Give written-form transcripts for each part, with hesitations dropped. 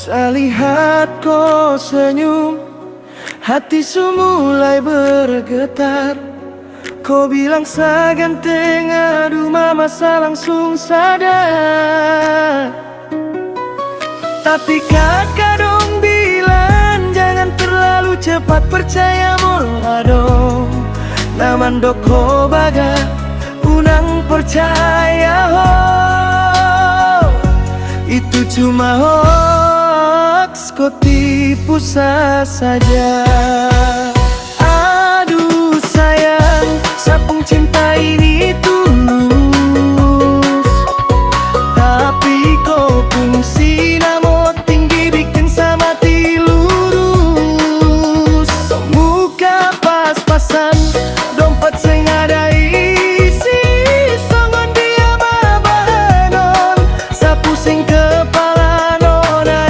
Salihat kau senyum, hati mulai bergetar. Kau bilang saganteng, aduh mama langsung sadar. Tapi kakak dong bilang jangan terlalu cepat percaya mula dong. Naman dok ho baga unang percaya ho. Itu cuma hoax, kau tipu saja. Aduh sayang, sapung cinta ini tulus. Tapi kau fungsi namo tinggi bikin sama lurus. Muka pas-pasan, dompet sing ada isi. Songon dia mabanon, sapu sing kepala nona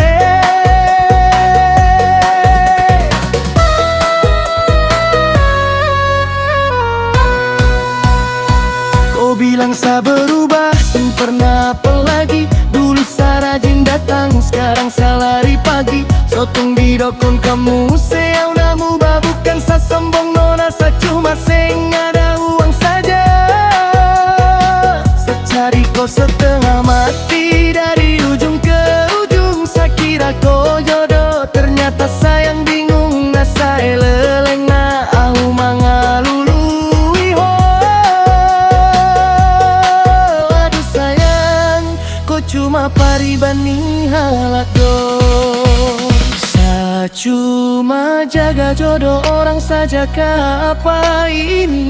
Kau bilang sa berubah, sing pernah apalagi. Dulu sa rajin datang, sekarang sa lari pagi. Sotong di dokon kamu seau namu bukan sa sombong nona, sa cuma sing ada uang saja. Secari kau setengah mati dari ujung ke ujung. Sa kira kau jodoh, ternyata sayang bingung. Na saya leleng na ahu mangalului ho. Aduh sayang, kau cuma paribani halak dong. Sa cuma jaga jodoh orang saja kah apa ini?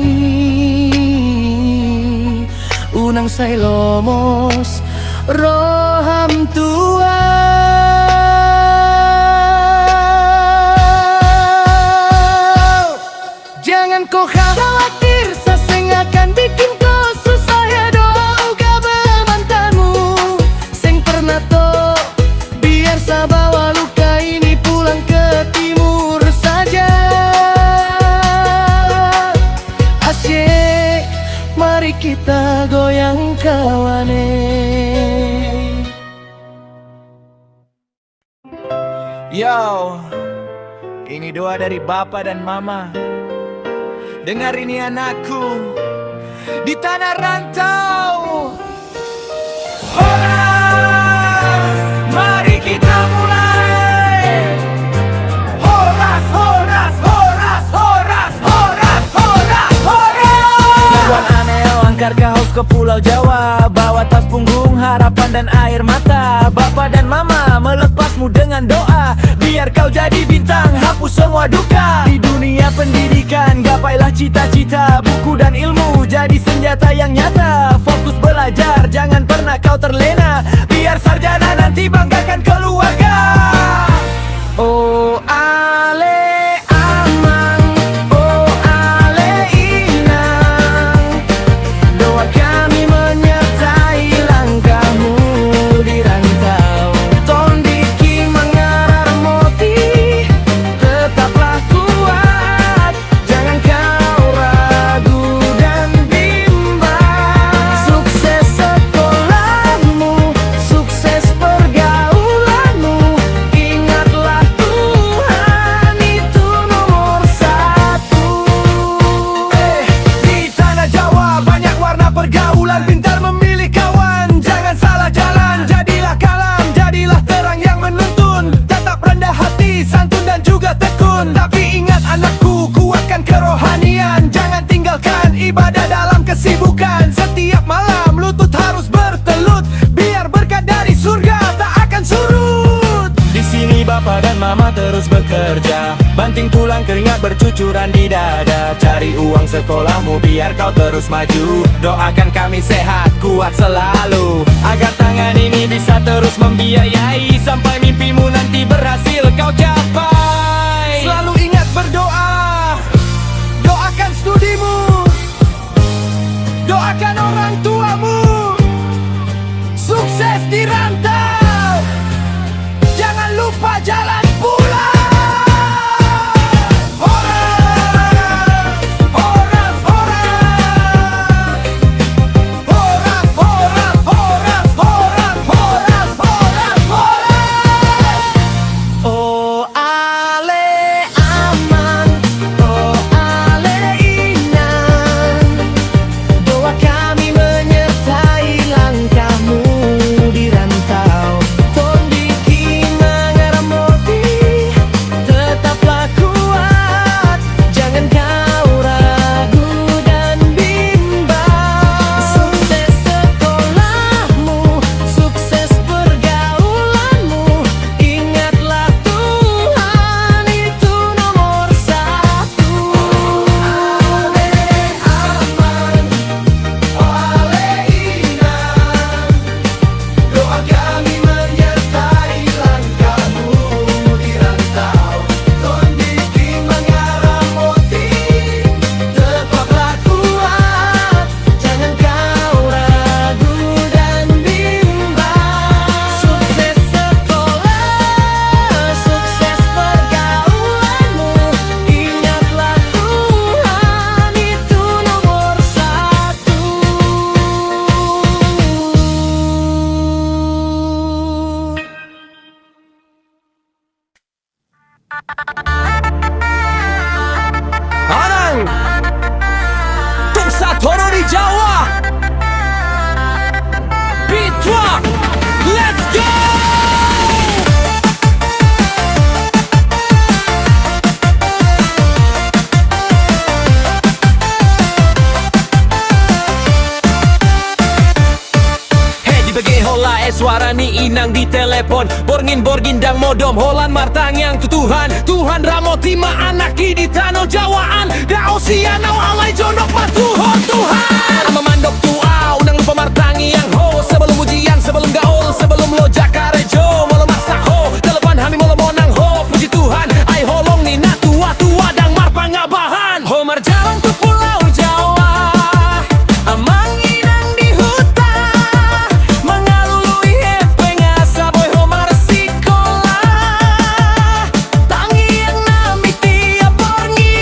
Unang say lomos roham tua. Jangan kau khawatir, sa sing akan bikin kau susah ya doa mantanmu. Sing pernah to, biar sa bawa luka ini pulang ke timur saja. Asyik, mari kita goyang kawane. Yo, ini doa dari Bapak dan Mama. Dengar ini anakku di tanah rantau. Horas, mari kita mulai. Horas, horas, horas, horas, horas, horas, horas. Tuan Anel angkar ke haus ke Pulau Jawa, bawa tas punggung harapan dan air mata. Bapak dan Mama melepasmu dengan doa, biar kau jadi bintang, hapus semua duka. Di dunia pendidikan, gapailah cita-cita. Buku dan ilmu jadi senjata yang nyata. Fokus belajar, jangan pernah kau terlena. Biar sarjana nanti banggakan keluarga. Oh ale amang, oh ale inang. Doa kami menyertai langkahmu di rantau. Tondiki mengarar moti, tetaplah kuat. Jangan kau ragu dan bimbang. Sukses sekolahmu, sukses pergaulanmu. Ingatlah Tuhan itu nomor satu. Di tanah Jawa banyak warna pergaulan. Pintar memilih kawan, jangan salah jalan. Jadilah kalam, jadilah terang yang menuntun. Tetap rendah hati, santun dan juga tekun. Tapi ingat anakku, kuatkan kerohanian. Jangan tinggalkan ibadah dalam kesibukan. Setiap malam lutut harus bertelut, biar berkat dari surga tak akan surut. Di sini Bapak dan Mama terus bekerja, banting tulang keringat bercucuran di dada. Cari uang sekolahmu biar kau terus maju. Doakan kami sehat, kuat selalu, agar tangan ini bisa terus membiayai. Sampai mimpimu nanti berhasil kau capai. Selalu ingat berdoa, doakan studimu, doakan orang tuamu. Sukses di rantau, jangan lupa jalan pulang. Horas, horas, horas. Horas, horas, horas, horas, horas, horas, horas. Ela suara ni inang di telepon Borgin dang modom Holan martang yang tutuhan Tuhan ramoti ma anak di tanah Jawaan Dao sianau alai jonok matuhon Tuhan Ama mandok tuau Nang lupa martangi yang ho Sebelum ujian, sebelum gaul Sebelum lo jakarejo Molo masak ho Telepan hami molo monang ho Puji Tuhan Ai holong ni na tua-tua Dang marpangabahan Ho marjalan ke pulau Jawa Amang inang di hutan Mengalului hepeng asaboy ho marsikola Tangi yang nami tiap borngi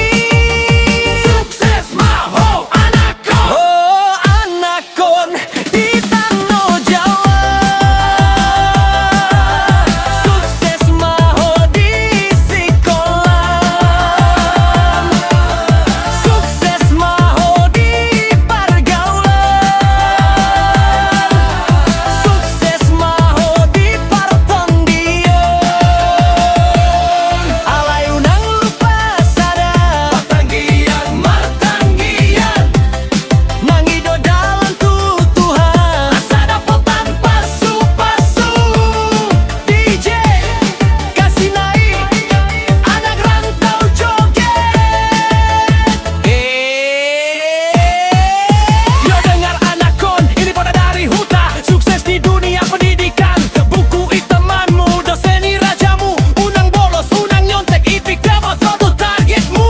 Sukses maho anakon Oh anakon di tanah Jawa Sukses maho di sekolah Sukses maho di pergaulan Sukses maho di pertondian Alai unang lupa sada Martanggian, martanggian Mangido dalam tutuhan Asa dapat tanpa pasu DJ kasih naik Anak rantau joget Yo dengar anakon Ini pada dari huta Sukses di dunia pendidikan Buku itemanmu Doseni rajamu Unang bolos Unang nyontek Ipik dapat suatu targetmu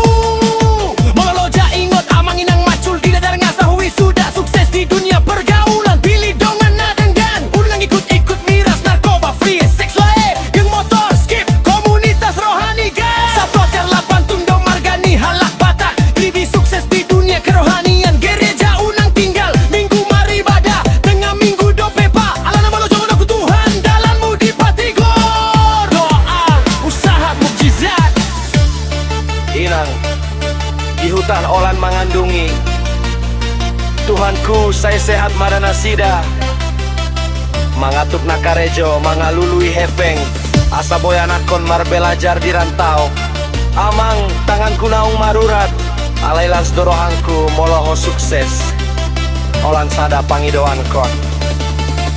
Mengaloja ingot Amang inang macul Di dadar ngasah wisuda Sukses di dunia pergaulan Pilih dongan nadenggan Unang ikut-ikut miras narkoba Free sex lae Geng motor skip Komunitas rohani gas Sapoter lapan tundong margani halak batak Bibi sukses di dunia kerohanian Gereja unang tinggal Minggu maribada Tengah minggu dopepa Ala nama lo jangan aku Tuhan Dalammu di patigor Doa Usaha mukjizat Inang di hutan olan mengandungi Tuhanku saya sehat marana sida Mangatuk nakarejo mangalului hepeng Asa boy anakon marbelajar di rantau Amang tanganku naung marurat Alailas dorohangku moloho sukses Olan sada pangidoan kon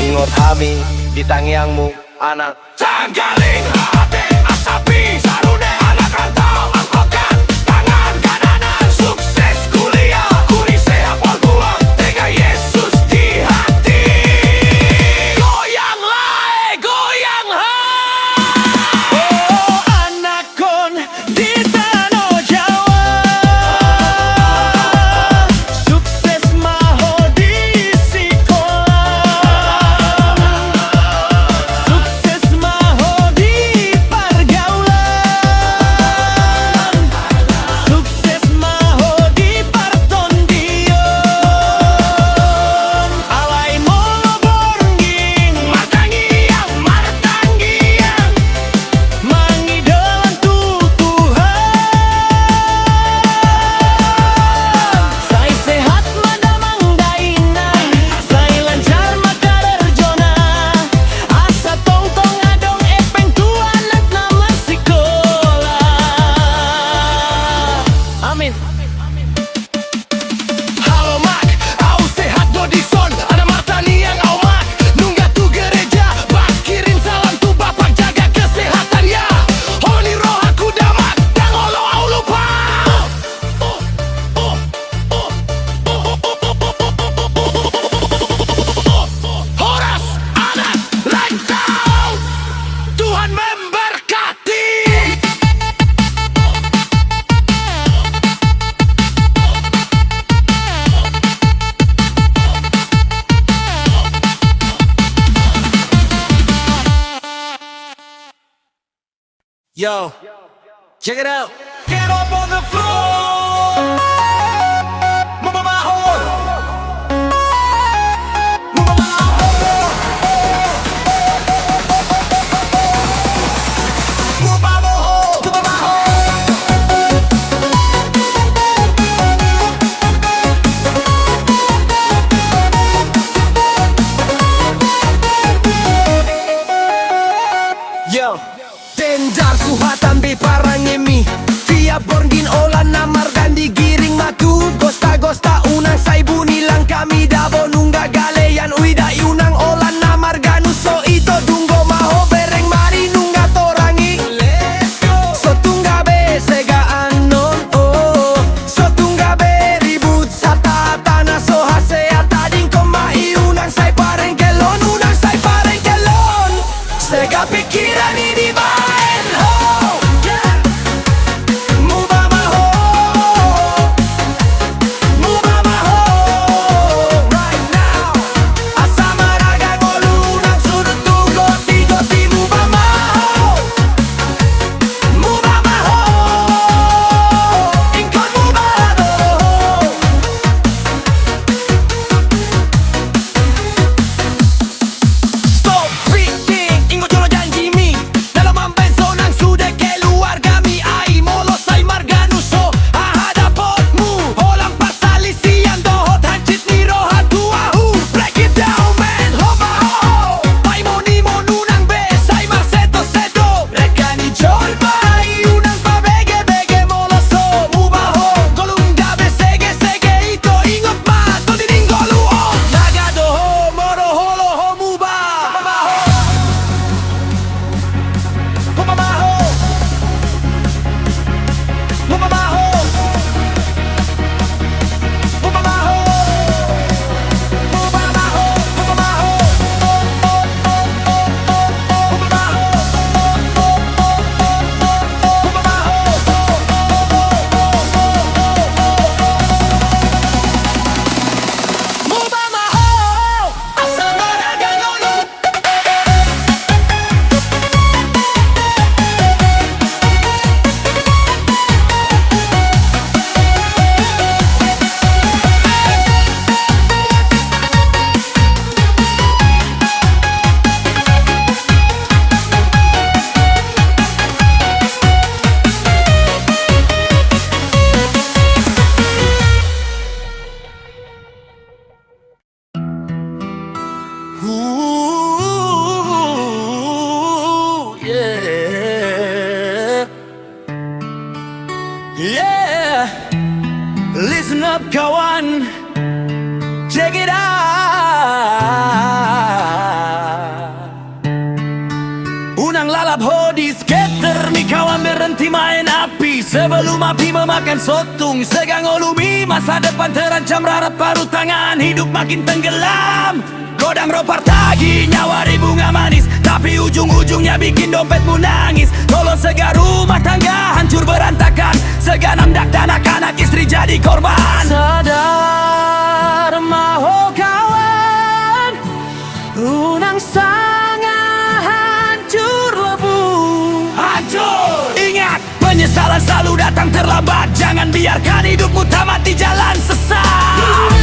Ingot hami di tangiangmu anak Tanggaling hati asapi sarune anak rantau angkokan Tangan kananan sukses kuliah Kuri sehat wal pulang Tengah Yesus di hati Goyang lae, goyang hai Oh anakon di tanah Jawa Sukses maho di sekolah Sukses maho di pergaulan Sukses maho di pertondian Alai molo borngin Martanggian, martanggian Mangidoan tutuhan Sai sehat madamang dainang Sai lancar makalerjona Asa tongtong adong epeng tuan at nama sekolah Amin Halo mak, au sehat dodison Ada martani yang au mak Nunggah tu gereja Bak kirim salam tu bapak jaga kesehatan ya Honi roh aku damak Dan olo au lupa Horas anak rantau Tuhan memberkati Yo, check it out. Get up on the floor Mama mahon Mama mahon Mama mahon Mama mahon Yo Tenjar suhatan be parangemi Via borgin olan namar up kawan, check it out. Unang lalap hodis skater, mi kawan berhenti main api sebelum api memakan sotung. Segang olumi, masa depan terancam rarat paruh tangan, hidup makin tenggelam. Godang ropar tagi, nyawa di bunga manis, tapi ujung-ujungnya bikin dompetmu nangis. Tolong segar rumah tangga hancur berantakan, seganam dak dan anak-anak istri jadi korban. Sadar maho kawan, unang sangat hancur lebur. Hancur! Ingat, penyesalan selalu datang terlambat. Jangan biarkan hidupmu tamat di jalan sesat.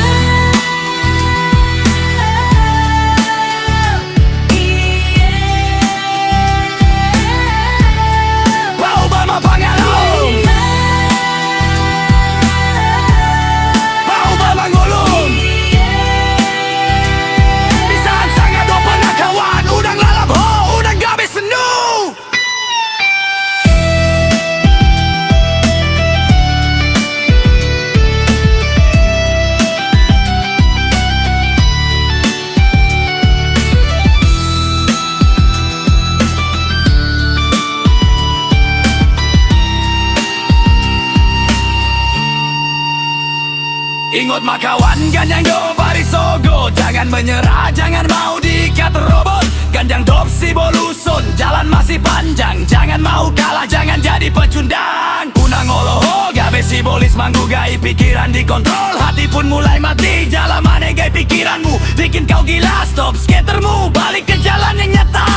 Ingat makawan ganyang do barisogo, jangan menyerah, jangan mau diikat robot. Ganjang dopsi bolusun, jalan masih panjang, jangan mau kalah, jangan jadi pecundang. Unang oloho, gabe si bolis manggugai pikiran dikontrol, hati pun mulai mati, jalan manegai pikiranmu, bikin kau gila. Stop skatermu, balik ke jalan yang nyata.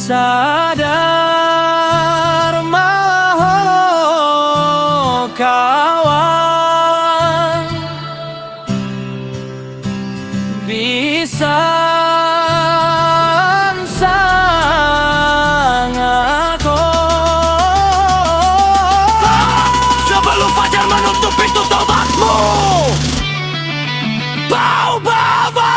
Sadar maho kawan, bisa sangat sebelum fajar menutup pintu tobatmu. Bau bau bau.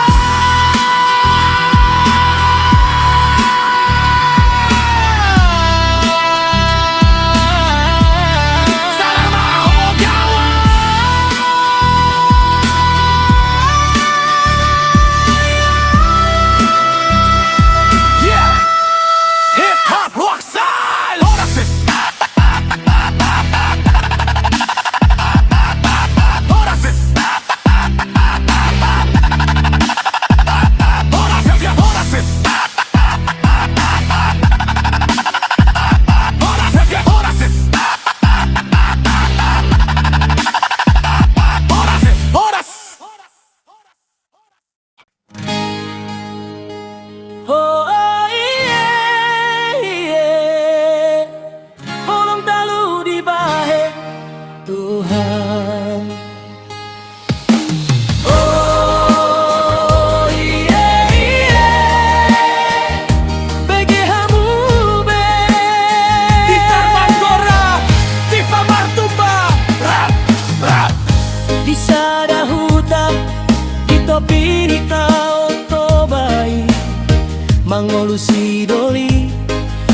Mangolusi doli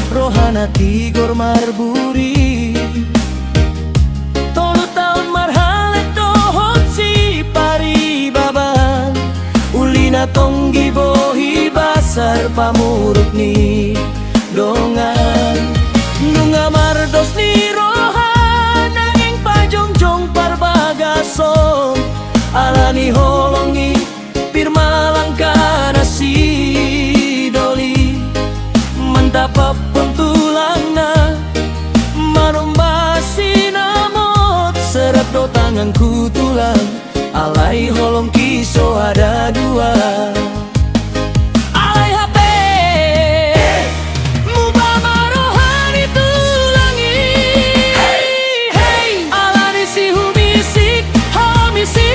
rohana tigor marburi tolu tahun marhale tohon si pari baban ulina tonggi bohi basar pamurut ni dongan nunga mardos ni rohana ing pajongjong parbagason alani holongi pirmalangkana si dapat pentulangna marumba sinamot seret do tanganku tulang alai holong kiso ada dua alai HP muba marohani tulangi hey hey alani si humisik homisi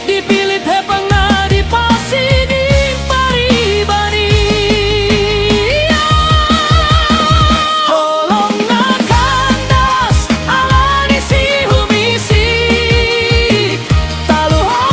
dipilit hepang na dipasini Taluho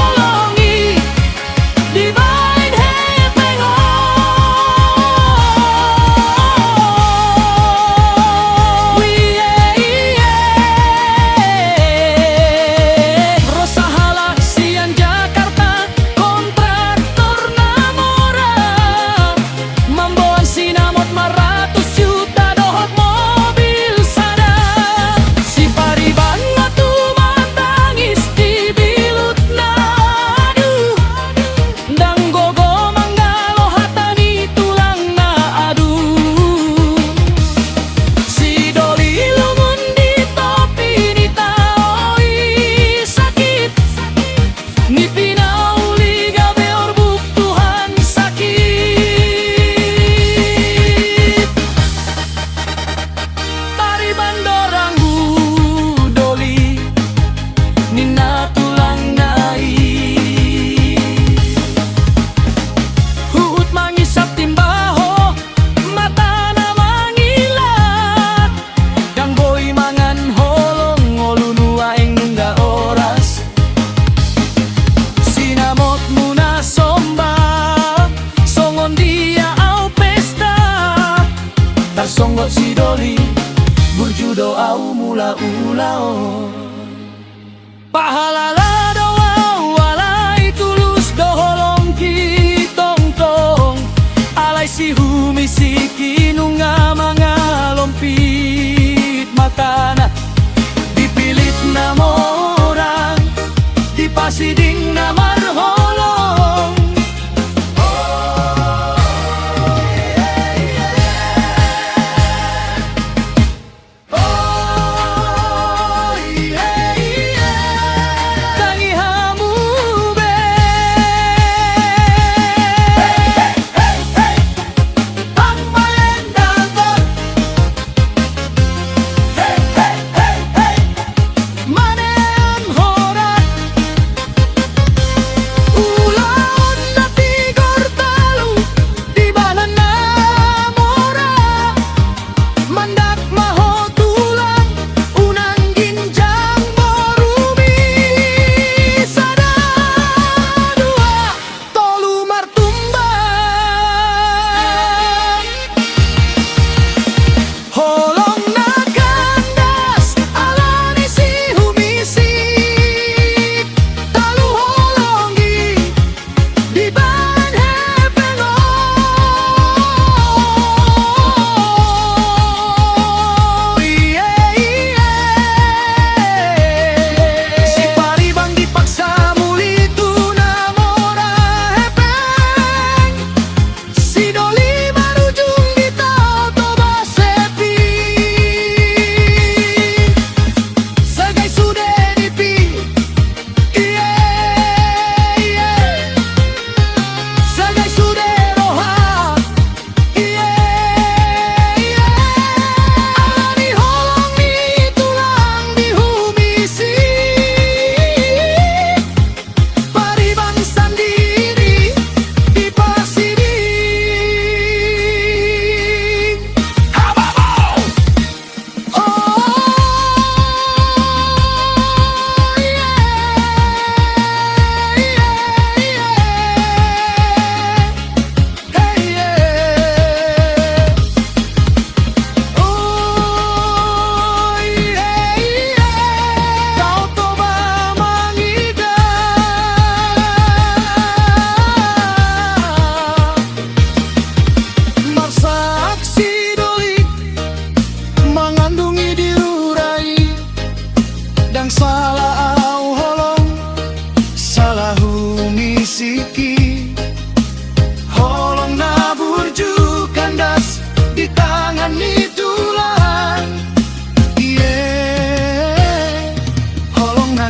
ula-ula oh. Pahalala doa walai tulus doholong ki tong tong alai si humi si kinunga mga lompit matana dipilit na mo orang dipasiding na marholong.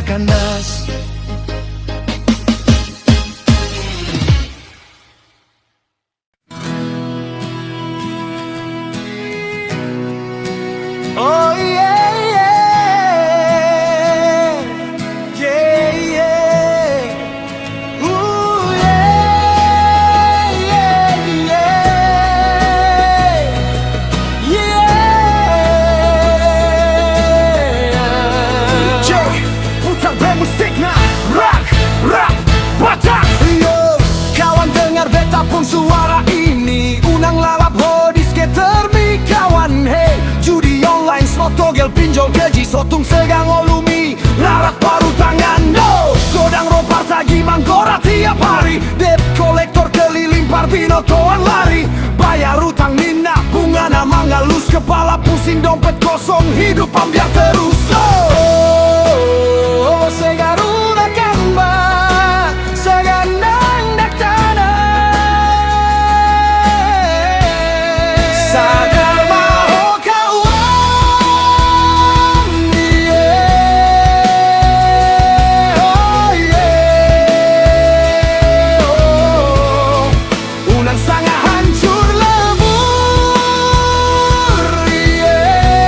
Kandas. Oh yeah, yeah, yeah, yeah. Ooh yeah, yeah, yeah, yeah. Jay, putar musik na rock, rap, batak. Yo, kawan dengar beta pun suara ini. Unang lalap hodis skater mi kawan. Hey, judi online slot togel pinjol gaji sotung segang olumi larat baru tangan no godang ropar tagi manggora tiap hari debt kolektor keliling parbino toan lari bayar utang nina bunga nama ngalus kepala pusing dompet kosong hidup ambiar terus segaruna kamba segandang dak tanah sadar maho kawan yeah. Oh yeah. Oh. Unang sangat hancur lebur yeah.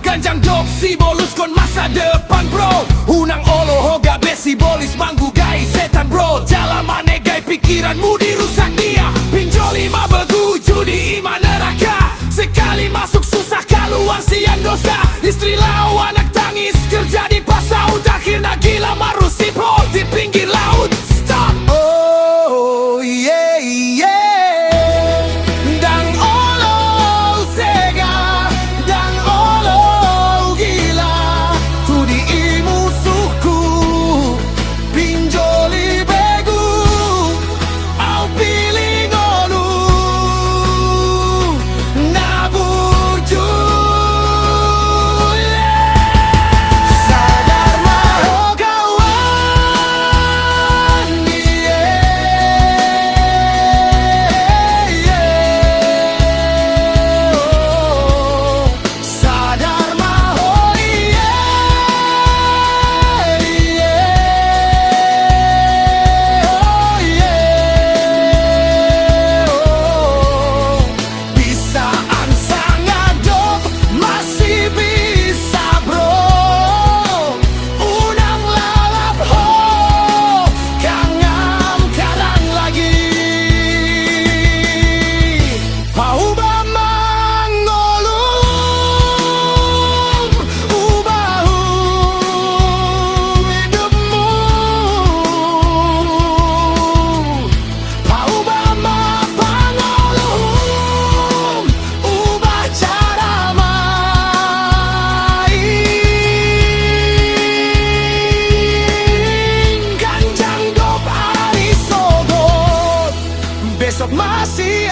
Ganjang dok si bolus kon masa depan bro. Unang olo hoga besi bolis manggu gai setan bro. Jalan mane gai pikiranmu dirusak dia. Pinjoli ma begu judi iman neraka. Sekali masuk susah keluar siang dosa. Istri lau anak tangis kerja di pasau. Akhirnya gila marus sipol di pinggir laut. Stop. Oh yeah yeah. Dang olo sega, dang olo gila. Tu di musuhku pinjoli begu. Au pilih ngolu nabuju. Sadar maho kawan. Sadar maho Bisaan sangat dok, masih bisa bro. Unang lalap ho, kangam karang lagi. Pauba mangolum ubahu hidupmu. Pauba mapangolum, ubah cara main. Ganjang dop ari sogot, besok masih